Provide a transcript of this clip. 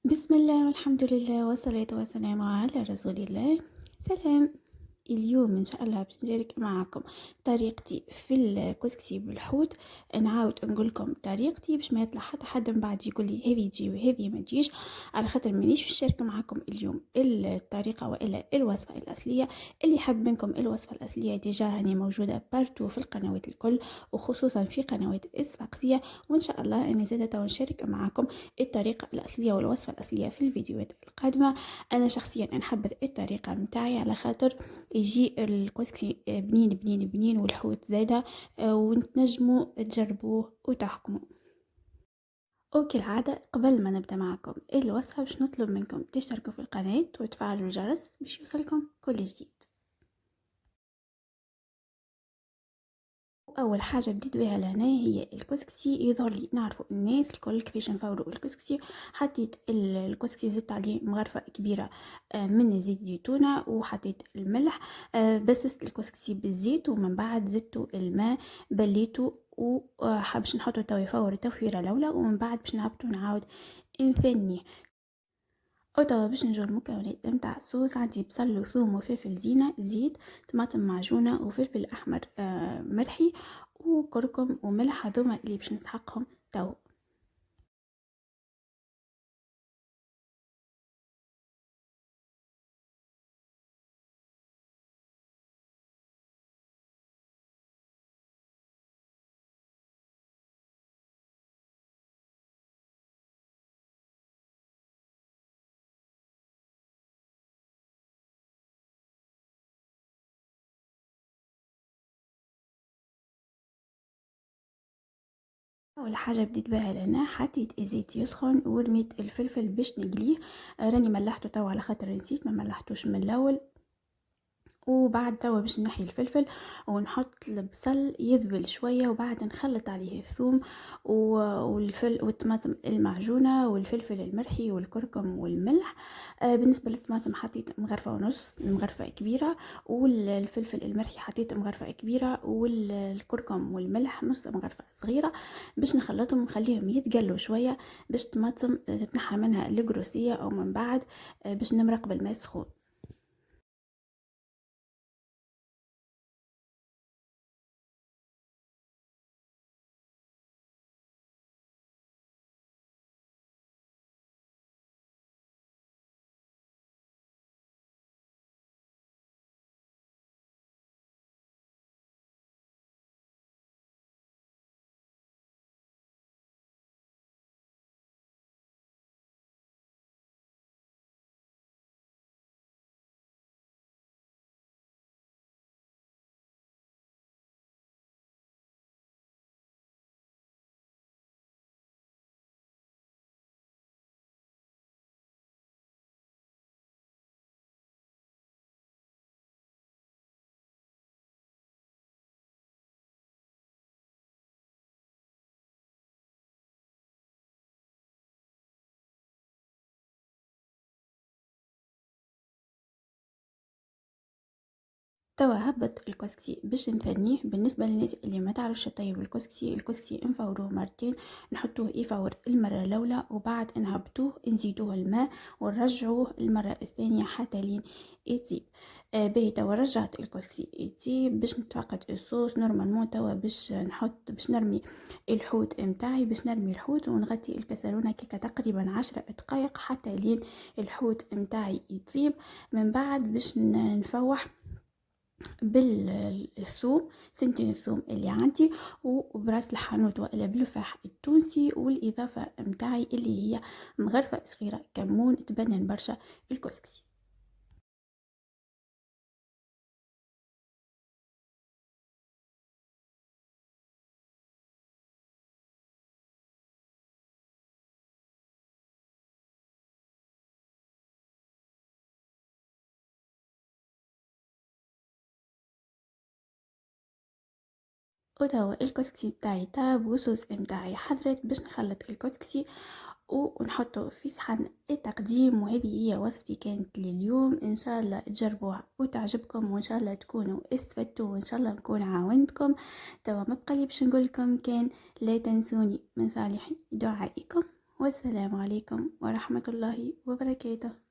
بسم الله والحمد لله والصلاة والسلام على رسول الله. سلام. اليوم إن شاء الله باش نشارك معكم طريقتي في الكسكسي بالحوت. نعاود نقول لكم طريقتي باش ما يطلع حتى حد من بعد يقول لي هذه تجي وهذه ما تجيش، على خاطر مانيش باش نشارك معكم اليوم الطريقة والا الوصفة الأصلية. اللي حب منكم الوصفة الأصلية ديجا هاني موجودة بارتو في القنوات الكل، وخصوصا في قنوات السفاقسية. وإن شاء الله أنا زادة نشارك معكم الطريقة الأصلية والوصفة الأصلية في الفيديوهات القادمة. أنا شخصيا نحبذ الطريقة متاعي على خاطر يجي الكسكسي بنين بنين بنين والحوت زادة، وتنجموا تجربوه وتحكموا. وكالعادة قبل ما نبدأ معكم الوصفة باش نطلب منكم تشتركوا في القناة وتفعلوا الجرس باش يوصلكم كل جديد. اول حاجه بديت بها لهنا هي الكسكسي. يظهر لي نعرفوا الناس الكل كيفاش نفوروا الكسكسي. حطيت الكسكسي زدت عليه مغرفه كبيره من زيت زيتونه، وحطيت الملح. بسست الكسكسي بالزيت ومن بعد زدت الماء بليته، وحابش نحطه تو يفور تفويره الاولى، ومن بعد باش نهبطو نعاود نثنيه. وتوا باش نجو المكونات نتاع الصوص. عندي بصل وثوم وفلفل زينة، زيت، طماطم معجونة وفلفل أحمر مرحي وكركم وملح. هذوما اللي باش نسحقهم توا. أول حاجة بديت بها لهنا حطيت الزيت يسخن ورميت الفلفل باش نقليه. راني ملحته توا على خاطر نسيت ما ملحتوش من الأول. وبعد توا باش نحي الفلفل ونحط البصل يذبل شويه، وبعد نخلط عليه الثوم والطماطم المعجونه والفلفل المرحي والكركم والملح. بالنسبه للطماطم حطيت مغرفه ونص، مغرفه كبيره، والفلفل المرحي حطيت مغرفه كبيره، والكركم والملح نص مغرفه صغيره. باش نخلطهم نخليهم يتقلوا شويه باش الطماطم تتنحى منها القروسيه، او من بعد باش نمرق بالماء سخون. توا هبط الكسكسي باش نثنيه. بالنسبة للناس اللي ما تعرفش طيب الكسكسي نفوروه مرتين، نحطوه يفور المرة الأولى وبعد نهبطوه نزيدوه الماء ونرجعوه المرة الثانية حتى لين يطيب. باهي توا رجعت الكسكسي يطيب باش نتفقد الصوص نورمالمون. توا باش نرمي الحوت متاعي، باش نرمي الحوت ونغطي الكسرونة كيكا تقريبا 10 دقائق حتى لين الحوت متاعي يطيب. من بعد باش نفوح بالثوم، سنتين الثوم اللي عندي، وبراس الحانوت والا بالفاح التونسي، والاضافه متاعي اللي هي مغرفه صغيره كمون تبنن برشا الكسكسي. وتوا الكسكسي بتاعي تاب والصوص متاعي حضرت. باش نخلط الكسكسي ونحطه في صحن التقديم. وهذه هي وصفتي كانت لليوم. ان شاء الله تجربوها وتعجبكم، وان شاء الله تكونوا استفدتوا، وان شاء الله نكون عاونتكم. توا ما بقى لي باش نقول لكم كان لا تنسوني من صالح دعائكم. والسلام عليكم ورحمة الله وبركاته.